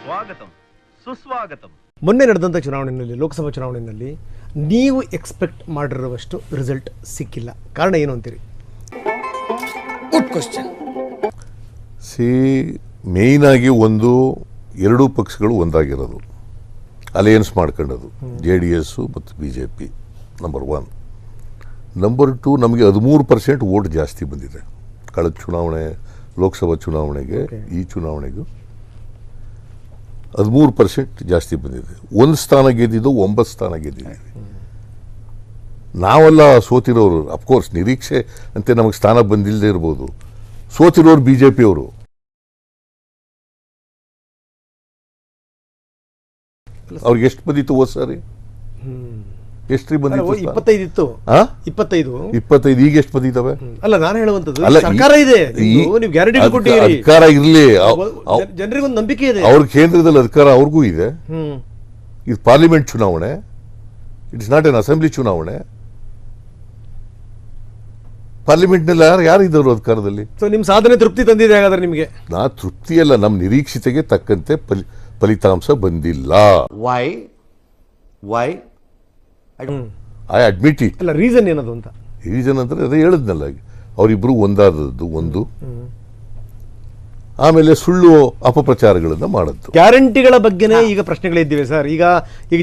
ಸ್ವಾಗತಂ ಸುಸ್ವಾಗತಂ. ಮೊನ್ನೆ ನಡೆದಂಥ ಚುನಾವಣೆಯಲ್ಲಿ, ಲೋಕಸಭಾ ಚುನಾವಣೆಯಲ್ಲಿ ನೀವು ಎಕ್ಸ್ಪೆಕ್ಟ್ ಮಾಡಿರುವಷ್ಟು ರಿಸಲ್ಟ್ ಸಿಕ್ಕಿಲ್ಲ. ಕಾರಣ ಏನು ಅಂತೀರಿ? Good question. ಮೇಯ್ನ್ ಆಗಿ ಎರಡೂ ಪಕ್ಷಗಳು ಒಂದಾಗಿರೋದು, ಅಲಯನ್ಸ್ ಮಾಡ್ಕೊಂಡದು, JDS ಮತ್ತು BJP ನಂಬರ್ 1. ನಂಬರ್ 2, ನಮಗೆ 13% ವೋಟ್ ಜಾಸ್ತಿ ಬಂದಿದೆ ಕಳೆದ ಚುನಾವಣೆ, ಲೋಕಸಭಾ ಚುನಾವಣೆಗೆ ಈ ಚುನಾವಣೆಗೂ 13% ಜಾಸ್ತಿ ಬಂದಿದೆ. 1 ಸ್ಥಾನ ಗೆದ್ದಿದ್ದು, 9 ಸ್ಥಾನ ಗೆದ್ದಿದ್ದೀವಿ. ನಾವೆಲ್ಲ ಸೋತಿರೋರು. ಅಫ್ಕೋರ್ಸ್ ನಿರೀಕ್ಷೆ ಅಂತೆ ನಮಗೆ ಸ್ಥಾನ ಬಂದಿಲ್ಲದೆ ಇರ್ಬೋದು. ಸೋತಿರೋರು BJP ಅವರು. ಅವ್ರಿಗೆ ಎಷ್ಟು ಬಂದಿತ್ತು ಹೋದ ಸಾರಿ? ಎಷ್ಟು ಬಂದಿತ್ತು? 25 ಇತ್ತು. 25 ಈಗ ಎಷ್ಟು ಬಂದಿದ್ದಾವೆ? ಅಲ್ಲ, ನಾನು ಹೇಳುವಂತದ್ದು ಸರ್ಕಾರ ಇದೆ, ನೀವು ಗ್ಯಾರಂಟಿ ಕೊಟ್ಟಿದ್ದೀರಿ. ಅಧಿಕಾರ ಇರಲಿ, ಜನರಿಗೆ ಒಂದು ನಂಬಿಕೆ ಇದೆ. ಅವ್ರ ಕೇಂದ್ರದಲ್ಲಿ ಅಧಿಕಾರ ಅವ್ರಿಗೂ ಇದೆ. ಇದು ಪಾರ್ಲಿಮೆಂಟ್ ಚುನಾವಣೆ, ಇಟ್ಸ್ ನಾಟ್ ಎನ್ ಅಸೆಂಬ್ಲಿ ಚುನಾವಣೆ. ಪಾರ್ಲಿಮೆಂಟ್ನಲ್ಲಿ ಯಾರು ಇದ್ದವರು ಅಧಿಕಾರದಲ್ಲಿ? ಸೊ ನಿಮ್ಮ ಸಾಧನೆ ತೃಪ್ತಿ ತಂದಿದೆ ಹಾಗಾದ್ರೆ ನಿಮಗೆ? ತೃಪ್ತಿಯಲ್ಲ, ನಮ್ಮ ನಿರೀಕ್ಷೆಗೆ ತಕ್ಕಂತೆ ಫಲಿತಾಂಶ ಬಂದಿಲ್ಲ. Why I admit it. ಅಲ್ಲ, ರೀಸನ್ ಏನದು ಅಂತ? ರೀಸನ್ ಅಂದ್ರೆ ಅದೇ ಹೇಳಿದ್ನಲ್ಲ, ಅವರಿಬ್ರು ಒಂದಾದದ್ದು ಒಂದು, ಆಮೇಲೆ ಸುಳ್ಳು ಅಪಪ್ರಚಾರಗಳನ್ನು ಮಾಡದ್ದು. ಗ್ಯಾರಂಟಿಗಳ ಬಗ್ಗೆನೇ ಈಗ ಪ್ರಶ್ನೆಗಳಿದ್ದೀವಿ ಸರ್. ಈಗ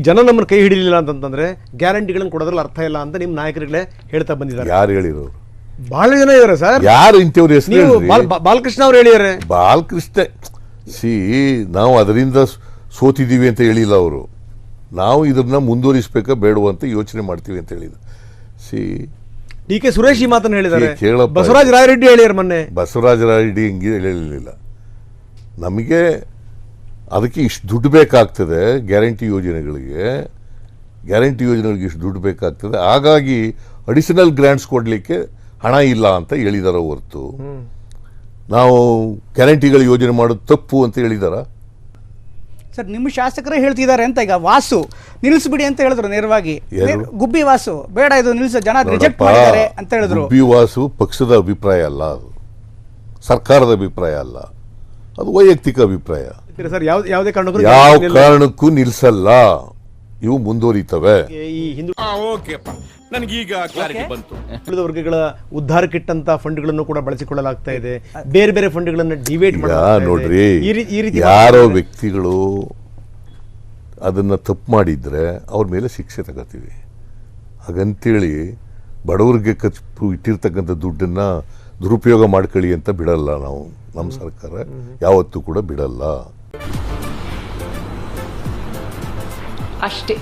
ಜನ ನಮ್ಮನ್ನು ಕೈ ಹಿಡಿಲಿಲ್ಲ ಅಂತಂದ್ರೆ ಗ್ಯಾರಂಟಿಗಳನ್ನು ಕೊಡೋದ್ರಲ್ಲಿ ಅರ್ಥ ಇಲ್ಲ ಅಂತ ನಿಮ್ಮ ನಾಯಕರುಗಳೇ ಹೇಳ್ತಾ ಬಂದಿದ್ದಾರೆ. ಯಾರು ಹೇಳಿರೋರು? ಬಹಳ ಜನ ಇದಾರೆ ಸರ್. ಯಾರು ಇಂಥವ್ರ ಹೆಸರು? ಬಾಲಕೃಷ್ಣ ಅವ್ರು ಹೇಳಿದ್ದಾರೆ. ಬಾಲಕೃಷ್ಣ ನಾವು ಅದರಿಂದ ಸೋತಿದ್ದೀವಿ ಅಂತ ಹೇಳಿಲ್ಲ ಅವರು. ನಾವು ಇದನ್ನ ಮುಂದುವರಿಸಬೇಕಾ ಬೇಡವ ಅಂತ ಯೋಚನೆ ಮಾಡ್ತೀವಿ ಅಂತ ಹೇಳಿದ್ರು. DK ಸುರೇಶ್ ಈ ಮಾತನ್ನು ಹೇಳಿದ್ದಾರೆ. ಕೇಳಪ್ಪ, ಬಸವರಾಜ ರಾಯರೆಡ್ಡಿ ಹೇಳಿದ್ದಾರೆ ಮೊನ್ನೆ. ಬಸವರಾಜ ರಾಯರೆಡ್ಡಿ ಹಿಂಗೆ ಹೇಳಿರಲಿಲ್ಲ. ನಮಗೆ ಅದಕ್ಕೆ ಇಷ್ಟು ದುಡ್ಡು ಬೇಕಾಗ್ತದೆ, ಗ್ಯಾರಂಟಿ ಯೋಜನೆಗಳಿಗೆ ಇಷ್ಟು ದುಡ್ಡು ಬೇಕಾಗ್ತದೆ, ಹಾಗಾಗಿ ಅಡಿಷನಲ್ ಗ್ರಾಂಟ್ಸ್ ಕೊಡಲಿಕ್ಕೆ ಹಣ ಇಲ್ಲ ಅಂತ ಹೇಳಿದಾರ ಹೊರತು ನಾವು ಗ್ಯಾರಂಟಿಗಳ ಯೋಜನೆ ಮಾಡೋದು ತಪ್ಪು ಅಂತ ಹೇಳಿದಾರ? ಸರ್, ನಿಮ್ಮ ಶಾಸಕರೇ ಹೇಳ್ತಿದ್ದಾರೆ ಅಂತ. ಈಗ ವಾಸು ನಿಲ್ಲಿಸ್ಬಿಡಿ ಅಂತ ಹೇಳಿದ್ರು ನೇರವಾಗಿ. ಗುಬ್ಬಿ ವಾಸು ಬೇಡ, ಇದು ನಿಲ್ಲಿಸ, ಜನ ರಿಜೆಕ್ಟ್ ಮಾಡಿದ್ದಾರೆ ಅಂತ ಹೇಳಿದ್ರು. ಗುಬ್ಬಿ ವಾಸು ಪಕ್ಷದ ಅಭಿಪ್ರಾಯ ಅಲ್ಲ, ಅದು ಸರ್ಕಾರದ ಅಭಿಪ್ರಾಯ ಅಲ್ಲ, ಅದು ವೈಯಕ್ತಿಕ ಅಭಿಪ್ರಾಯ. ಸರ್, ಯಾವುದೇ ಯಾವ ಕಾರಣಕ್ಕೂ ನಿಲ್ಲಿಸಲ್ಲ, ಇವು ಮುಂದುವರಿತವೆ. ಈ ಹಿಂದುಳಿದ ವರ್ಗಗಳ ಉದ್ಧಾರಕ್ಕಿಟ್ಟಂತ ಫಂಡ್ಗಳನ್ನು ಕೂಡ ಬಳಸಿಕೊಳ್ಳಲಾಗ್ತಾ ಇದೆ. ಬೇರೆ ಬೇರೆ ಫಂಡ್ಗಳನ್ನು ಡಿವೈಡ್ ನೋಡ್ರಿ, ಯಾರೋ ವ್ಯಕ್ತಿಗಳು ಅದನ್ನ ತಪ್ಪು ಮಾಡಿದ್ರೆ ಅವ್ರ ಮೇಲೆ ಶಿಕ್ಷೆ ತಗೋತೀವಿ. ಹಾಗಂತೇಳಿ ಬಡವರಿಗೆ ಇಟ್ಟಿರ್ತಕ್ಕಂಥ ದುಡ್ಡನ್ನ ದುರುಪಯೋಗ ಮಾಡ್ಕೊಳ್ಳಿ ಅಂತ ಬಿಡಲ್ಲ ನಾವು. ನಮ್ಮ ಸರ್ಕಾರ ಯಾವತ್ತೂ ಕೂಡ ಬಿಡಲ್ಲ ಅಷ್ಟೇ.